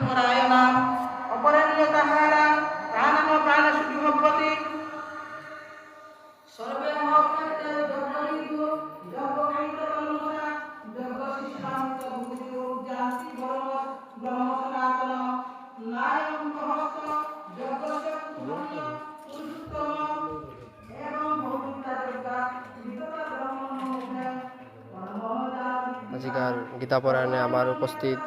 পরায়ণা অপরণীয় তাহারা প্রাণানো প্রাণশুদ্ধি ভগবতী সর্বে মহাপ্রাণে জগৎবিদু জগৎবিদ তন্ময়া জগৎশিষ্টান্ত ভূতিও জাতি বর্ম ব্রহ্ম সনাতন নায়ং হস্ত জগৎ পুরুষোত্তম এবং ভৌতিকা দুর্গা বিগতা ব্রহ্মণ আজিকার গীতা পরায়ণে আমার উপস্থিত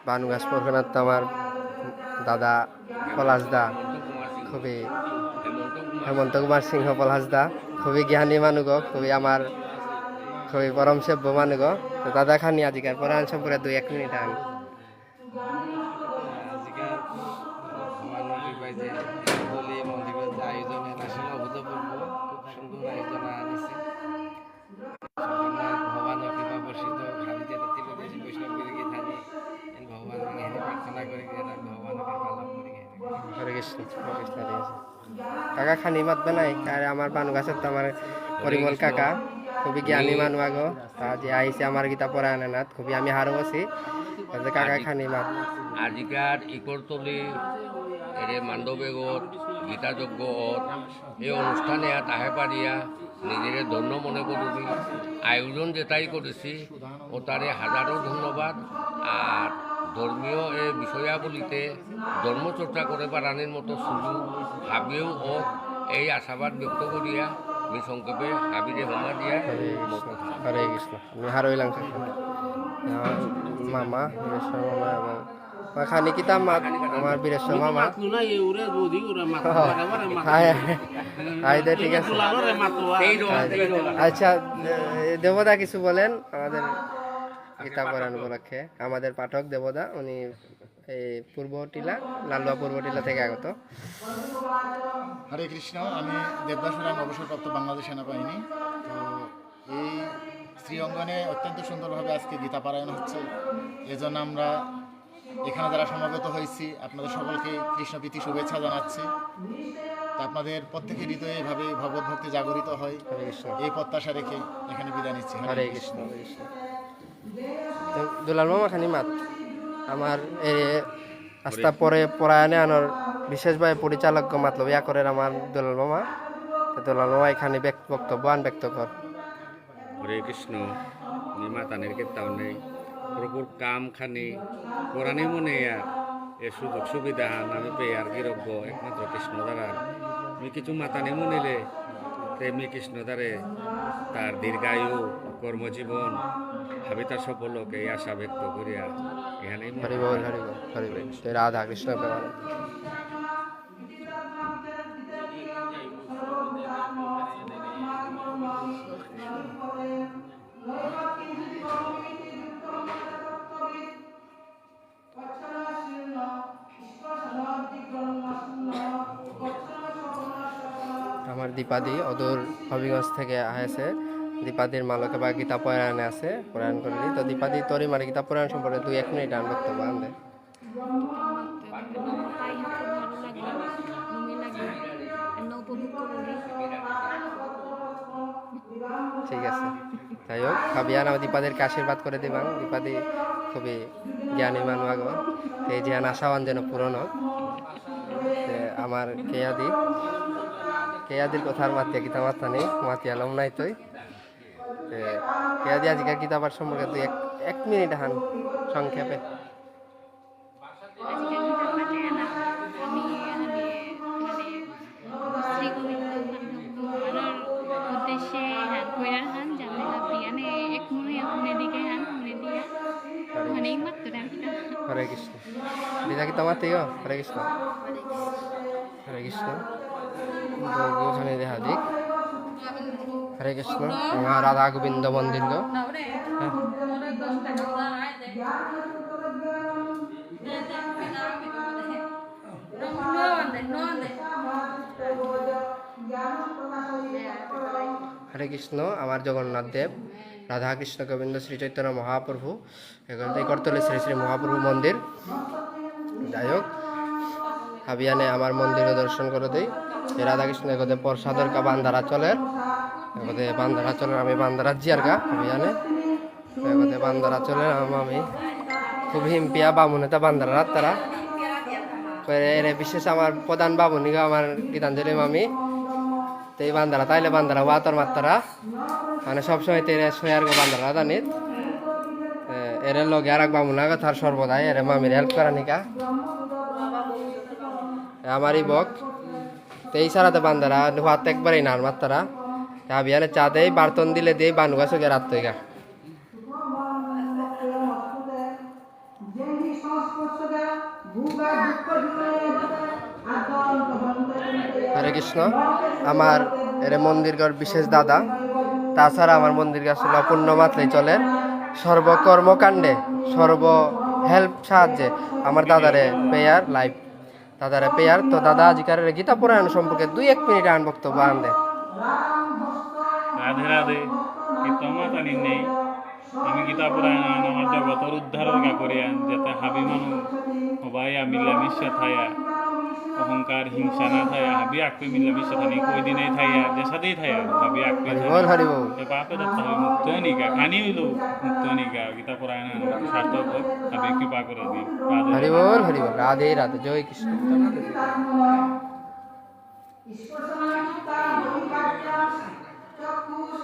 বানুগাছ প্রখনাথ আমার দাদা পলাশদা খুবই হেমন্ত কুমার সিংহ পলাশদা খুবই জ্ঞানী মানুষ খুবই আমার খুবই পরম সেব্য মানুষ তো দাদা খানি আজিকার পরায়ণ সম্পর্কে 2-1 মিনিট আন হরে কৃষ্ণ কাকা খানি মাতবে নাই আর আমার বানু গাছের তো আমার পরিমল কাকা খুবই জ্ঞানী মানুষ আগো তা যে আইসে আমার গীতা পড়ায় না খুবই আমি হারও আছি কাকা খানি মাত আজিকার ইকরতলি এরে মান্ডবেগত গীতাযজ্ঞ এই অনুষ্ঠানে আহে পারিয়া নিজের ধন্য মনে করবি আয়োজন যেটাই করেছি ও তারে হাজারো ধন্যবাদ আর ধর্মীয় এই বিষয়াবলিতে ধর্মচর্চা করে পারানোর মতো সুযোগ হাবিও ও এই আশাবাদ ব্যক্ত করিয়া আমি সংক্ষেপে হাবিরে হোমা দিয়া হরে কৃষ্ণ আমি হারইলাম মামা বীরেশ্বর মামা এবং খানি কিতাব মাত আমার বীরেশ্বর মামা ঠিক আছে আচ্ছা দেবদা কিছু বলেন আমাদের গীতা পড়ান উপলক্ষে আমাদের পাঠক দেবদা উনি এই পূর্বটিলা লালুয়া পূর্বটিলা থেকে আগত হরে কৃষ্ণ আমি দেবদাস রাম অবসরপ্রাপ্ত বাংলাদেশ সেনাবাহিনী তো এই শ্রী অঙ্গনে অত্যন্ত সুন্দরভাবে আজকে গীতা পারায়ণ হচ্ছে এজন্য আমরা এখানে যারা সমবেত হয়েছি আপনাদের সকলকে কৃষ্ণপ্রীতি শুভেচ্ছা জানাচ্ছি তো আপনাদের প্রত্যেকের হৃদয়ে এভাবে ভগবত ভক্তি জাগরিত হয় এই প্রত্যাশা রেখে এখানে বিদায় নিচ্ছি হরে কৃষ্ণ দুলাল মামা খানি মাত আমার এই রাস্তা পরে পরায়ণে আনার বিশেষভাবে পরিচালক মাতলব ইয়া করেন আমার দুলাল মামা এখানে বক্তব্য ব্যক্ত কর হরে কৃষ্ণ নিমা তানের কেতাও নেই প্রভুর কাম খানি কোরআনে মনে এ সুযোগ সুবিধা আমি পেয়ে আর গিরজ্ঞ একমাত্র কৃষ্ণ দ্বারা আমি কিছু মাতানে মনিলে তেমনি কৃষ্ণ দ্বারে তার দীর্ঘায়ু কর্মজীবন ভাবিতা সফল হোক এই আশা ব্যক্ত করিয়া এখানেই রাধা কৃষ্ণ আমার দীপাদি অদূর হবিগঞ্জ থেকে আসে দীপাদির মালকে বা গীতা পরায়ণে আছে পরায়ণ করলি তো দীপাদি তোরই মানে গীতা পরায়ণ সম্পর্কে 2-1 মিনিট আন বক্তব্য আনবে ঠিক আছে যাই হোক ভাবিয়ান আমার দীপাদিরকে আশীর্বাদ করে দিবান দীপাদি খুবই জ্ঞানী মানুষ আগ এই যে আশাওয়ান যেন পূরণ হোক আমার কেয়াদির কথার মাতিয়া গীতা মাথা নেই মাতিয়ালাম নাই তুই কেয়াদি আজিকার গীতাপাঠ সম্পর্কে 2-1 মিনিট হান সংক্ষেপে হরে কৃষ্ণ দিদা গীতা মাতিও হরে কৃষ্ণ হরে কৃষ্ণ ওখানে দেখা দিক হরে কৃষ্ণ রাধা গোবিন্দ মন্দির গো হরে কৃষ্ণ আমার জগন্নাথ দেব রাধা কৃষ্ণ গোবিন্দ শ্রী চৈতন্য মহাপ্রভু করতলে শ্রী শ্রী মহাপ্রভু মন্দির যাই হোক হাবিয়ানে আমার মন্দিরে দর্শন করে দিই রাধাকৃষ্ণ এগোতে প্রসাদের কা বান্দারা চলের এগোতে বান্দারা চলের আমি বান্দারা জিয়ার গা হাবিয়ানে এগোতে বান্দারা চলের আমি খুব হিমপিয়া বামুনেতা বান্দারা তারা এর বিশেষ আমার প্রধান বামুনিগা আমার গীতাঞ্জলি মামি তো এই বান্দারা তাইলে বান্দারা ওয়াতর মাত্তারা মানে সবসময় তেরে সয়ার গো বান্দারা জানিত এর লগে আর এক বামুনা কথার সর্বদাই এর মামির হেল্প করা নিকা আমারই বক তো এই সারাতে বান্দারা হাত একবারই নার মাত্তারা আবিয়ানে চা দেয় বার্তন দিলে দেয় বানু গাছ ওকে রাত তৈগা হরে কৃষ্ণ আমার এর মন্দিরগড় বিশেষ দাদা তাছাড়া আমার মন্দির গাছ পূর্ণ মাত্রায় চলে সর্বকর্মকাণ্ডে সর্ব হেল্প সাহায্যে আমার দাদারে পেয়ার লাইফ দাদারে পেয়ার তো দাদা আজিকার গীতা পুরাণ সম্পর্কে 2-1 মিনিট আন বক্তব্য আন দে রাধে রাধে তোমার নেই আমি গীতা পুরাণ আমার জগতর উদ্ধার করিয়া যাতে হাবি মানুষ হবাইয়া মিলামিশা থাইয়া অহংকার হিংসা না থাইয়া হাবি আকপে মিলামিশা থানি কই দিনে থাইয়া যে সাথেই থাইয়া হাবি আকপে বল হরি বল পাপে দত্ত হবে মুক্ত নিকা খানি হইল মুক্ত নিকা গীতা পুরাণ শাস্ত্র হাবি কৃপা করে দিই হরি বল রাধে রাধে জয় কৃষ্ণ ঈশ্বর সমানতা চক্ষুষ